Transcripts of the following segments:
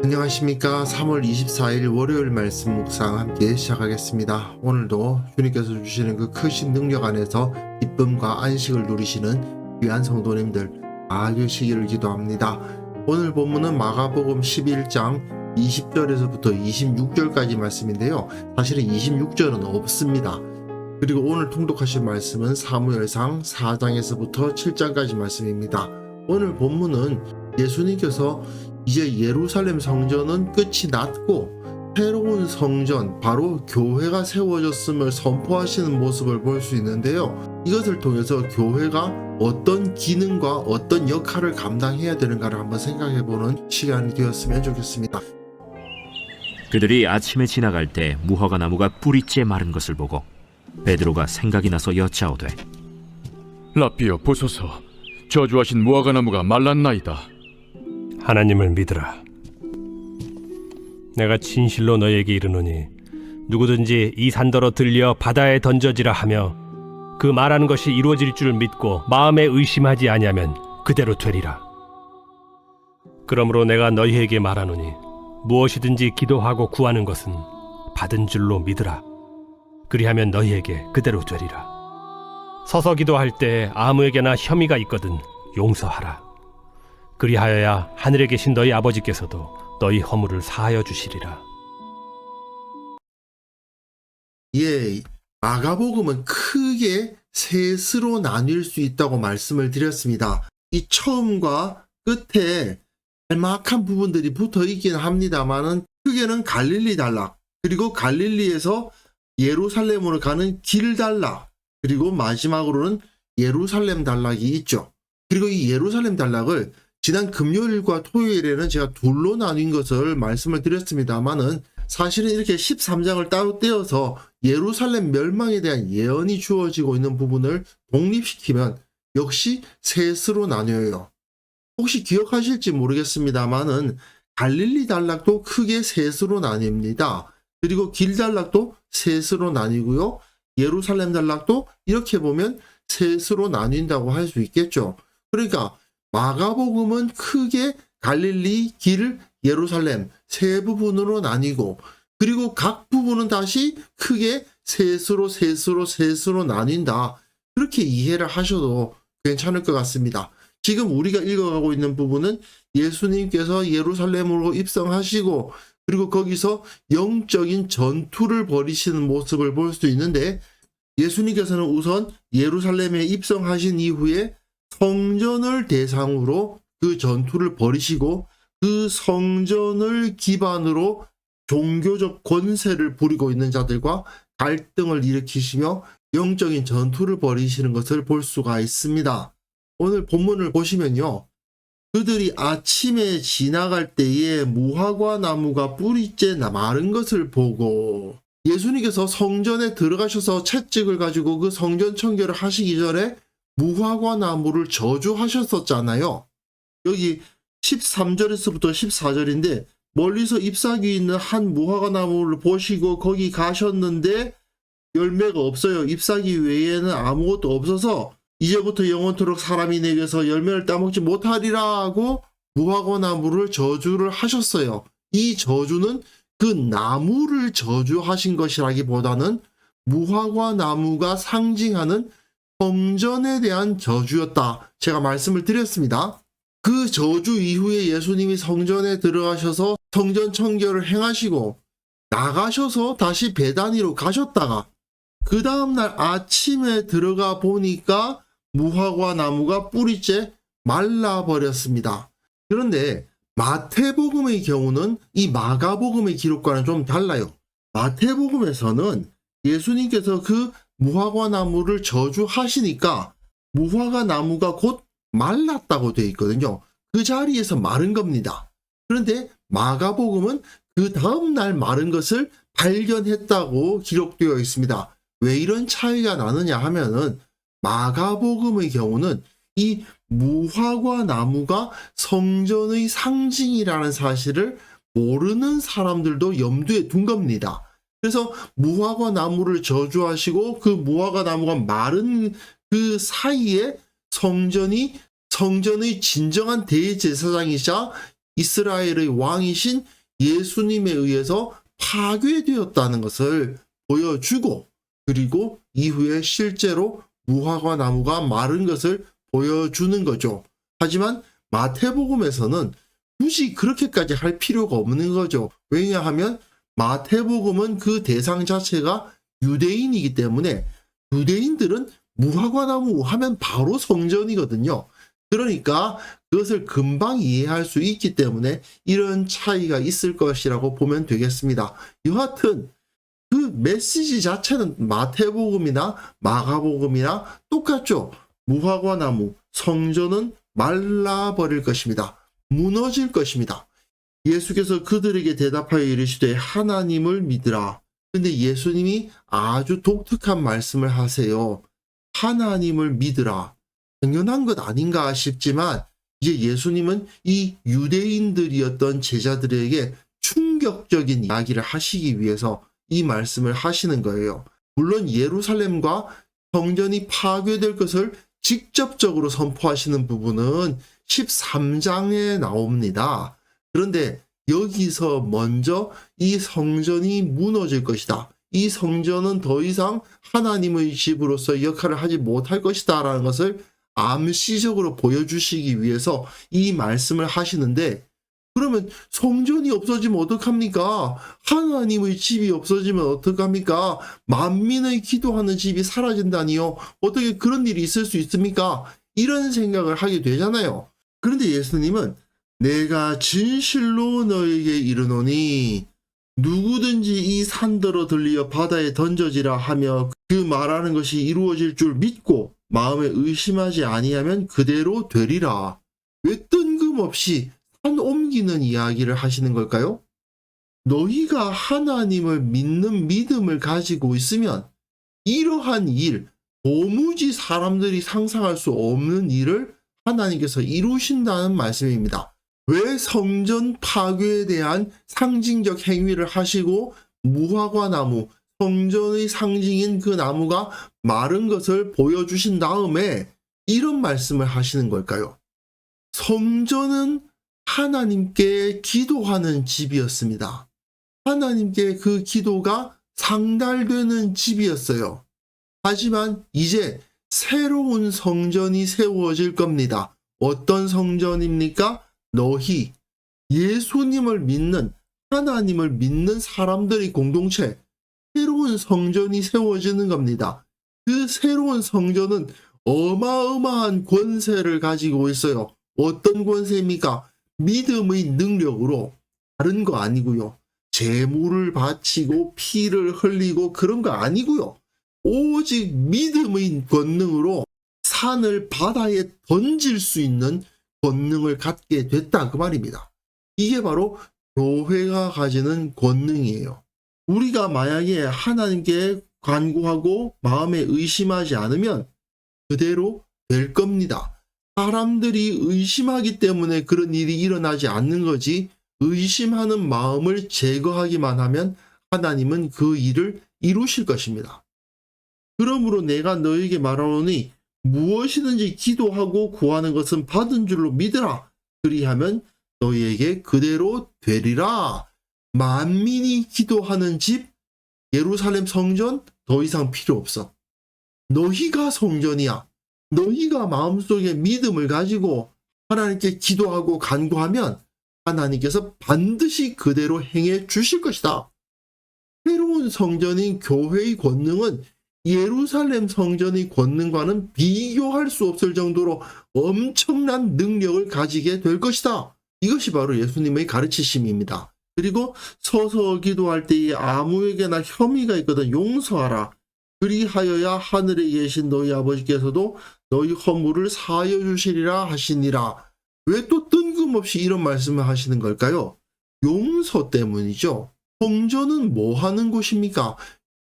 안녕하십니까. 3월 24일 월요일 말씀 묵상 함께 시작하겠습니다. 오늘도 주님께서 주시는 그 크신 능력 안에서 기쁨과 안식을 누리시는 귀한 성도님들 다 되시기를 기도합니다. 오늘 본문은 마가복음 11장 20절에서부터 26절까지 말씀인데요. 사실은 26절은 없습니다. 그리고 오늘 통독하실 말씀은 사무엘상 4장에서부터 7장까지 말씀입니다. 오늘 본문은 예수님께서 이제 예루살렘 성전은 끝이 났고 새로운 성전, 바로 교회가 세워졌음을 선포하시는 모습을 볼 수 있는데요. 이것을 통해서 교회가 어떤 기능과 어떤 역할을 감당해야 되는가를 한번 생각해보는 시간이 되었으면 좋겠습니다. 그들이 아침에 지나갈 때 무화과 나무가 뿌리째 마른 것을 보고 베드로가 생각이 나서 여짜오되, 라삐여, 보소서, 저주하신 무화과 나무가 말랐나이다. 하나님을 믿으라. 내가 진실로 너에게 이르노니 누구든지 이 산더러 들려 바다에 던져지라 하며 그 말하는 것이 이루어질 줄 믿고 마음에 의심하지 아니하면 그대로 되리라. 그러므로 내가 너희에게 말하노니 무엇이든지 기도하고 구하는 것은 받은 줄로 믿으라. 그리하면 너희에게 그대로 되리라. 서서 기도할 때 아무에게나 혐의가 있거든 용서하라. 그리하여야 하늘에 계신 너희 아버지께서도 너희 허물을 사하여 주시리라. 예, 마가복음은 크게 셋으로 나뉠 수 있다고 말씀을 드렸습니다. 이 처음과 끝에 짤막한 부분들이 붙어 있긴 합니다만은 크게는 갈릴리 단락, 그리고 갈릴리에서 예루살렘으로 가는 길 단락, 그리고 마지막으로는 예루살렘 단락이 있죠. 그리고 이 예루살렘 단락을 지난 금요일과 토요일에는 제가 둘로 나뉜 것을 말씀을 드렸습니다만은 사실은 이렇게 13장을 따로 떼어서 예루살렘 멸망에 대한 예언이 주어지고 있는 부분을 독립시키면 역시 셋으로 나뉘어요. 혹시 기억하실지 모르겠습니다만은 갈릴리 단락도 크게 셋으로 나뉩니다. 그리고 길 단락도 셋으로 나뉘고요. 예루살렘 단락도 이렇게 보면 셋으로 나뉜다고 할 수 있겠죠. 그러니까 마가복음은 크게 갈릴리, 길, 예루살렘 세 부분으로 나뉘고, 그리고 각 부분은 다시 크게 셋으로 나뉜다. 그렇게 이해를 하셔도 괜찮을 것 같습니다. 지금 우리가 읽어가고 있는 부분은 예수님께서 예루살렘으로 입성하시고 그리고 거기서 영적인 전투를 벌이시는 모습을 볼 수 있는데, 예수님께서는 우선 예루살렘에 입성하신 이후에 성전을 대상으로 그 전투를 벌이시고 그 성전을 기반으로 종교적 권세를 부리고 있는 자들과 갈등을 일으키시며 영적인 전투를 벌이시는 것을 볼 수가 있습니다. 오늘 본문을 보시면요. 그들이 아침에 지나갈 때에 무화과 나무가 뿌리째 마른 것을 보고, 예수님께서 성전에 들어가셔서 채찍을 가지고 그 성전 청결을 하시기 전에 무화과 나무를 저주하셨었잖아요. 여기 13절에서부터 14절인데 멀리서 잎사귀 있는 한 무화과 나무를 보시고 거기 가셨는데 열매가 없어요. 잎사귀 외에는 아무것도 없어서 이제부터 영원토록 사람이 내게서 열매를 따먹지 못하리라 하고 무화과 나무를 저주를 하셨어요. 이 저주는 그 나무를 저주하신 것이라기보다는 무화과 나무가 상징하는 성전에 대한 저주였다. 제가 말씀을 드렸습니다. 그 저주 이후에 예수님이 성전에 들어가셔서 성전 청결을 행하시고 나가셔서 다시 베다니로 가셨다가 그 다음날 아침에 들어가 보니까 무화과 나무가 뿌리째 말라버렸습니다. 그런데 마태복음의 경우는 이 마가복음의 기록과는 좀 달라요. 마태복음에서는 예수님께서 그 무화과 나무를 저주하시니까 무화과 나무가 곧 말랐다고 되어 있거든요. 그 자리에서 마른 겁니다. 그런데 마가복음은 그 다음날 마른 것을 발견했다고 기록되어 있습니다. 왜 이런 차이가 나느냐 하면은 마가복음의 경우는 이 무화과 나무가 성전의 상징이라는 사실을 모르는 사람들도 염두에 둔 겁니다. 그래서 무화과 나무를 저주하시고 그 무화과 나무가 마른 그 사이에 성전의 진정한 대제사장이자 이스라엘의 왕이신 예수님에 의해서 파괴되었다는 것을 보여주고, 그리고 이후에 실제로 무화과 나무가 마른 것을 보여주는 거죠. 하지만 마태복음에서는 굳이 그렇게까지 할 필요가 없는 거죠. 왜냐하면 마태복음은 그 대상 자체가 유대인이기 때문에 유대인들은 무화과 나무 하면 바로 성전이거든요. 그러니까 그것을 금방 이해할 수 있기 때문에 이런 차이가 있을 것이라고 보면 되겠습니다. 여하튼 그 메시지 자체는 마태복음이나 마가복음이나 똑같죠. 무화과 나무, 성전은 말라버릴 것입니다. 무너질 것입니다. 예수께서 그들에게 대답하여 이르시되 하나님을 믿으라. 근데 예수님이 아주 독특한 말씀을 하세요. 하나님을 믿으라. 당연한 것 아닌가 싶지만 이제 예수님은 이 유대인들이었던 제자들에게 충격적인 이야기를 하시기 위해서 이 말씀을 하시는 거예요. 물론 예루살렘과 성전이 파괴될 것을 직접적으로 선포하시는 부분은 13장에 나옵니다. 그런데 여기서 먼저 이 성전이 무너질 것이다. 이 성전은 더 이상 하나님의 집으로서 역할을 하지 못할 것이다 라는 것을 암시적으로 보여주시기 위해서 이 말씀을 하시는데, 그러면 성전이 없어지면 어떡합니까? 하나님의 집이 없어지면 어떡합니까? 만민의 기도하는 집이 사라진다니요? 어떻게 그런 일이 있을 수 있습니까? 이런 생각을 하게 되잖아요. 그런데 예수님은 내가 진실로 너에게 이르노니 누구든지 이 산더러 들리어 바다에 던져지라 하며 그 말하는 것이 이루어질 줄 믿고 마음에 의심하지 아니하면 그대로 되리라. 왜 뜬금없이 산 옮기는 이야기를 하시는 걸까요? 너희가 하나님을 믿는 믿음을 가지고 있으면 이러한 일, 도무지 사람들이 상상할 수 없는 일을 하나님께서 이루신다는 말씀입니다. 왜 성전 파괴에 대한 상징적 행위를 하시고 무화과 나무, 성전의 상징인 그 나무가 마른 것을 보여주신 다음에 이런 말씀을 하시는 걸까요? 성전은 하나님께 기도하는 집이었습니다. 하나님께 그 기도가 상달되는 집이었어요. 하지만 이제 새로운 성전이 세워질 겁니다. 어떤 성전입니까? 너희, 예수님을 믿는, 하나님을 믿는 사람들의 공동체, 새로운 성전이 세워지는 겁니다. 그 새로운 성전은 어마어마한 권세를 가지고 있어요. 어떤 권세입니까? 믿음의 능력으로, 다른 거 아니고요. 재물을 바치고 피를 흘리고 그런 거 아니고요. 오직 믿음의 권능으로 산을 바다에 던질 수 있는 권능을 갖게 됐다 그 말입니다. 이게 바로 교회가 가지는 권능이에요. 우리가 만약에 하나님께 간구하고 마음에 의심하지 않으면 그대로 될 겁니다. 사람들이 의심하기 때문에 그런 일이 일어나지 않는 거지, 의심하는 마음을 제거하기만 하면 하나님은 그 일을 이루실 것입니다. 그러므로 내가 너에게 말하노니 무엇이든지 기도하고 구하는 것은 받은 줄로 믿으라. 그리하면 너희에게 그대로 되리라. 만민이 기도하는 집, 예루살렘 성전 더 이상 필요 없어. 너희가 성전이야. 너희가 마음속에 믿음을 가지고 하나님께 기도하고 간구하면 하나님께서 반드시 그대로 행해 주실 것이다. 새로운 성전인 교회의 권능은 예루살렘 성전의 권능과는 비교할 수 없을 정도로 엄청난 능력을 가지게 될 것이다. 이것이 바로 예수님의 가르치심입니다. 그리고 서서 기도할 때에 아무에게나 혐의가 있거든 용서하라. 그리하여야 하늘에 계신 너희 아버지께서도 너희 허물을 사하여 주시리라 하시니라. 왜 또 뜬금없이 이런 말씀을 하시는 걸까요? 용서 때문이죠. 성전은 뭐 하는 곳입니까?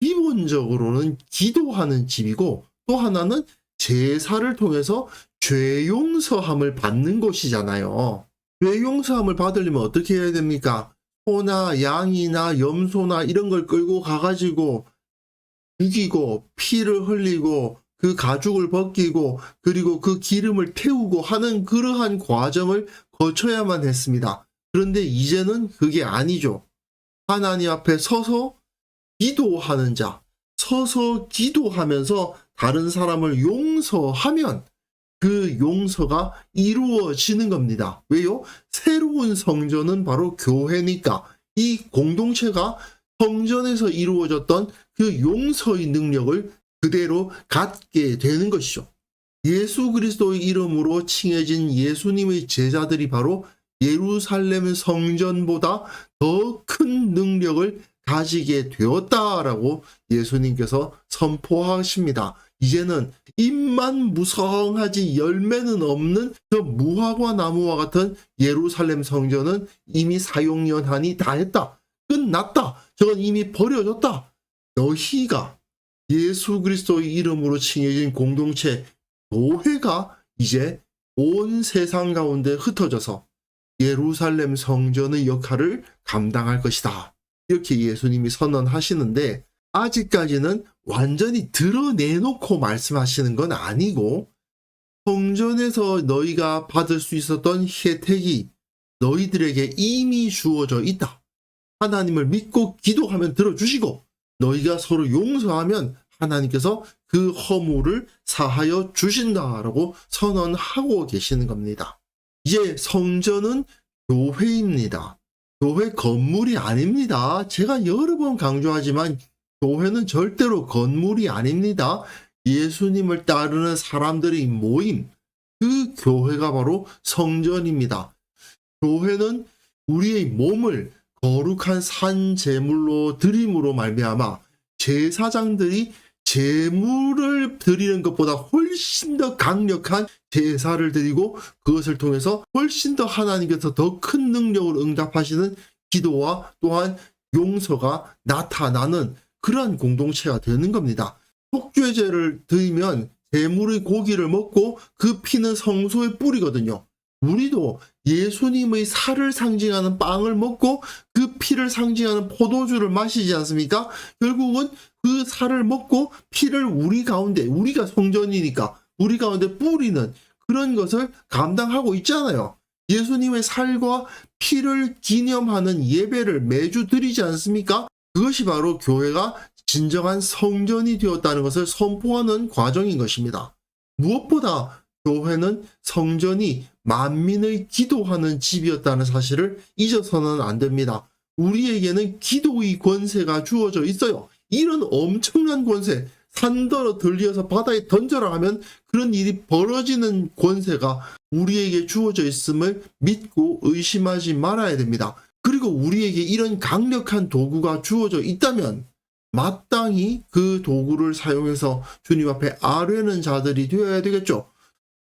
기본적으로는 기도하는 집이고, 또 하나는 제사를 통해서 죄 용서함을 받는 곳이잖아요. 죄 용서함을 받으려면 어떻게 해야 됩니까? 소나 양이나 염소나 이런 걸 끌고 가가지고 죽이고 피를 흘리고 그 가죽을 벗기고 그리고 그 기름을 태우고 하는 그러한 과정을 거쳐야만 했습니다. 그런데 이제는 그게 아니죠. 하나님 앞에 서서 기도하는 자, 서서 기도하면서 다른 사람을 용서하면 그 용서가 이루어지는 겁니다. 왜요? 새로운 성전은 바로 교회니까 이 공동체가 성전에서 이루어졌던 그 용서의 능력을 그대로 갖게 되는 것이죠. 예수 그리스도의 이름으로 칭해진 예수님의 제자들이 바로 예루살렘 성전보다 더 큰 능력을 가지게 되었다라고 예수님께서 선포하십니다. 이제는 잎만 무성하지 열매는 없는 저 무화과 나무와 같은 예루살렘 성전은 이미 사용연한이 다 했다. 끝났다. 저건 이미 버려졌다. 너희가 예수 그리스도의 이름으로 칭해진 공동체 교회가 이제 온 세상 가운데 흩어져서 예루살렘 성전의 역할을 감당할 것이다. 이렇게 예수님이 선언하시는데 아직까지는 완전히 드러내놓고 말씀하시는 건 아니고 성전에서 너희가 받을 수 있었던 혜택이 너희들에게 이미 주어져 있다. 하나님을 믿고 기도하면 들어주시고 너희가 서로 용서하면 하나님께서 그 허물을 사하여 주신다라고 선언하고 계시는 겁니다. 이제 성전은 교회입니다. 교회 건물이 아닙니다. 제가 여러 번 강조하지만 교회는 절대로 건물이 아닙니다. 예수님을 따르는 사람들의 모임, 그 교회가 바로 성전입니다. 교회는 우리의 몸을 거룩한 산 제물로 드림으로 말미암아 제사장들이 제물을 드리는 것보다 훨씬 더 강력한 제사를 드리고 그것을 통해서 훨씬 더 하나님께서 더 큰 능력을 응답하시는 기도와 또한 용서가 나타나는 그러한 공동체가 되는 겁니다. 속죄제를 드리면 제물의 고기를 먹고 그 피는 성소에 뿌리거든요. 우리도 예수님의 살을 상징하는 빵을 먹고 그 피를 상징하는 포도주를 마시지 않습니까? 결국은 그 살을 먹고 피를 우리 가운데, 우리가 성전이니까 우리 가운데 뿌리는 그런 것을 감당하고 있잖아요. 예수님의 살과 피를 기념하는 예배를 매주 드리지 않습니까? 그것이 바로 교회가 진정한 성전이 되었다는 것을 선포하는 과정인 것입니다. 무엇보다 교회는 성전이 만민의 기도하는 집이었다는 사실을 잊어서는 안 됩니다. 우리에게는 기도의 권세가 주어져 있어요. 이런 엄청난 권세, 산더러 들려서 바다에 던져라 하면 그런 일이 벌어지는 권세가 우리에게 주어져 있음을 믿고 의심하지 말아야 됩니다. 그리고 우리에게 이런 강력한 도구가 주어져 있다면 마땅히 그 도구를 사용해서 주님 앞에 아뢰는 자들이 되어야 되겠죠.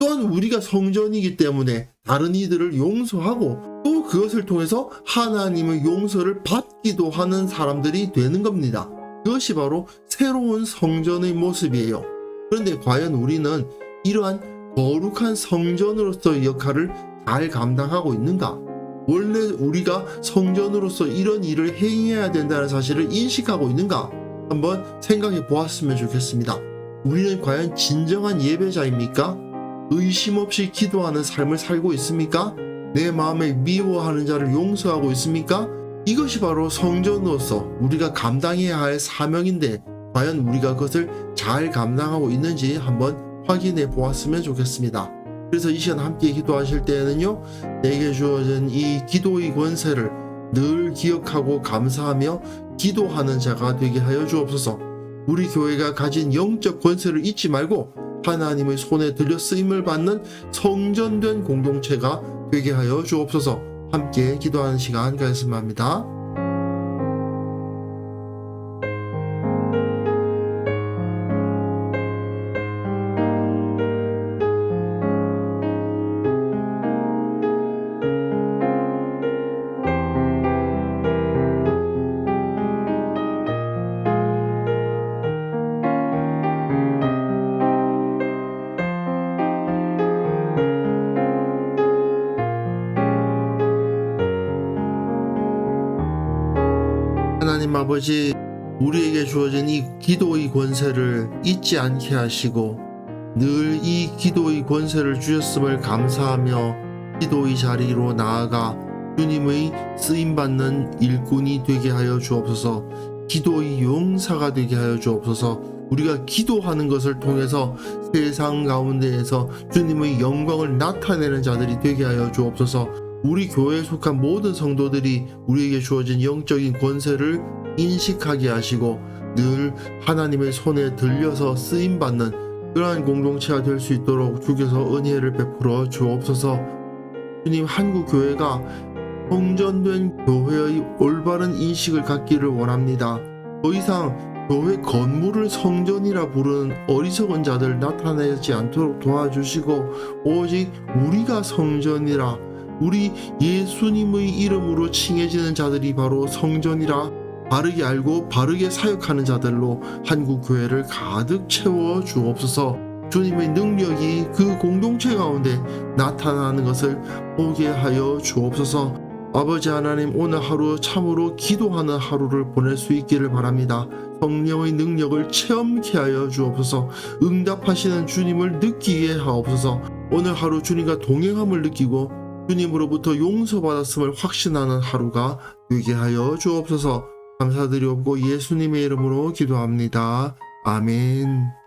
또한 우리가 성전이기 때문에 다른 이들을 용서하고 또 그것을 통해서 하나님의 용서를 받기도 하는 사람들이 되는 겁니다. 그것이 바로 새로운 성전의 모습이에요. 그런데 과연 우리는 이러한 거룩한 성전으로서의 역할을 잘 감당하고 있는가? 원래 우리가 성전으로서 이런 일을 행해야 된다는 사실을 인식하고 있는가? 한번 생각해 보았으면 좋겠습니다. 우리는 과연 진정한 예배자입니까? 의심 없이 기도하는 삶을 살고 있습니까? 내 마음에 미워하는 자를 용서하고 있습니까? 이것이 바로 성전으로서 우리가 감당해야 할 사명인데 과연 우리가 그것을 잘 감당하고 있는지 한번 확인해 보았으면 좋겠습니다. 그래서 이 시간 함께 기도하실 때에는요, 내게 주어진 이 기도의 권세를 늘 기억하고 감사하며 기도하는 자가 되게 하여 주옵소서. 우리 교회가 가진 영적 권세를 잊지 말고 하나님의 손에 들려 쓰임을 받는 성전된 공동체가 되게 하여 주옵소서. 함께 기도하는 시간 가졌으면 합니다. 하나님 아버지, 우리에게 주어진 이 기도의 권세를 잊지 않게 하시고 늘 이 기도의 권세를 주셨음을 감사하며 기도의 자리로 나아가 주님의 쓰임받는 일꾼이 되게 하여 주옵소서. 기도의 용사가 되게 하여 주옵소서. 우리가 기도하는 것을 통해서 세상 가운데에서 주님의 영광을 나타내는 자들이 되게 하여 주옵소서. 우리 교회에 속한 모든 성도들이 우리에게 주어진 영적인 권세를 인식하게 하시고 늘 하나님의 손에 들려서 쓰임받는 그러한 공동체가 될 수 있도록 주께서 은혜를 베풀어 주옵소서. 주님, 한국 교회가 성전된 교회의 올바른 인식을 갖기를 원합니다. 더 이상 교회 건물을 성전이라 부르는 어리석은 자들 나타나지 않도록 도와주시고 오직 우리가 성전이라, 우리 예수님의 이름으로 칭해지는 자들이 바로 성전이라 바르게 알고 바르게 사역하는 자들로 한국 교회를 가득 채워 주옵소서. 주님의 능력이 그 공동체 가운데 나타나는 것을 보게 하여 주옵소서. 아버지 하나님, 오늘 하루 참으로 기도하는 하루를 보낼 수 있기를 바랍니다. 성령의 능력을 체험케 하여 주옵소서. 응답하시는 주님을 느끼게 하옵소서. 오늘 하루 주님과 동행함을 느끼고 주님으로부터 용서받았음을 확신하는 하루가 되게 하여 주옵소서. 감사드리옵고 예수님의 이름으로 기도합니다. 아멘.